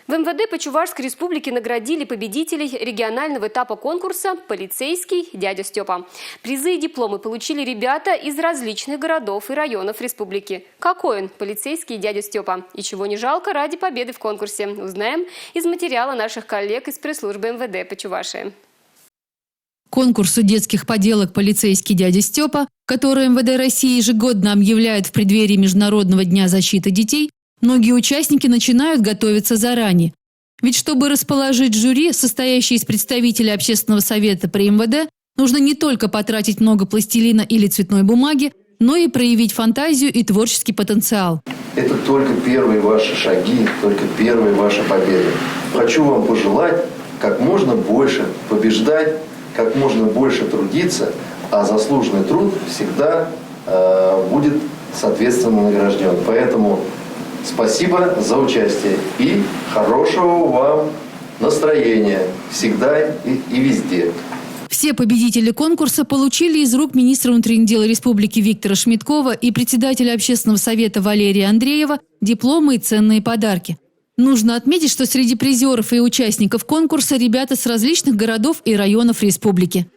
В МВД по Чувашской республике наградили победителей регионального этапа конкурса «Полицейский дядя Степа». Призы и дипломы получили ребята из различных городов и районов республики. Какой он, полицейский дядя Степа? И чего не жалко ради победы в конкурсе? Узнаем из материала наших коллег из пресс-службы МВД по Чувашии. Конкурсу детских поделок «Полицейский дядя Степа», который МВД России ежегодно объявляет в преддверии Международного дня защиты детей, многие участники начинают готовиться заранее. Ведь чтобы расположить жюри, состоящее из представителей общественного совета при МВД, нужно не только потратить много пластилина или цветной бумаги, но и проявить фантазию и творческий потенциал. Это только первые ваши шаги, только первые ваши победы. Хочу вам пожелать как можно больше побеждать, как можно больше трудиться, а заслуженный труд всегда будет соответственно награжден. Поэтому спасибо за участие и хорошего вам настроения всегда и везде. Все победители конкурса получили из рук министра внутренних дел Республики Виктора Шмиткова и председателя общественного совета Валерия Андреева дипломы и ценные подарки. Нужно отметить, что среди призеров и участников конкурса ребята с различных городов и районов республики.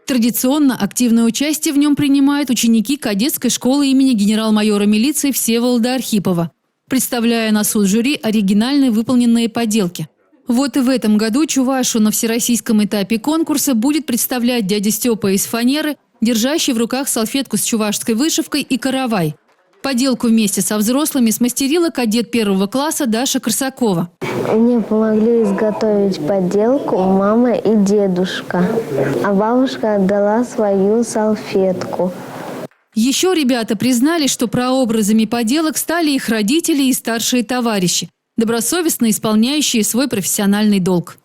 Традиционно активное участие в нем принимают ученики кадетской школы имени генерал-майора милиции Всеволода Архипова, представляя на суд жюри оригинальные выполненные поделки. Вот и в этом году Чувашу на всероссийском этапе конкурса будет представлять дядя Степа из фанеры, держащий в руках салфетку с чувашской вышивкой и каравай. Поделку вместе со взрослыми смастерила кадет 1 класса Даша Красакова. Мне помогли изготовить поделку мама и дедушка, а бабушка отдала свою салфетку. Еще ребята признали, что прообразами поделок стали их родители и старшие товарищи, добросовестно исполняющие свой профессиональный долг.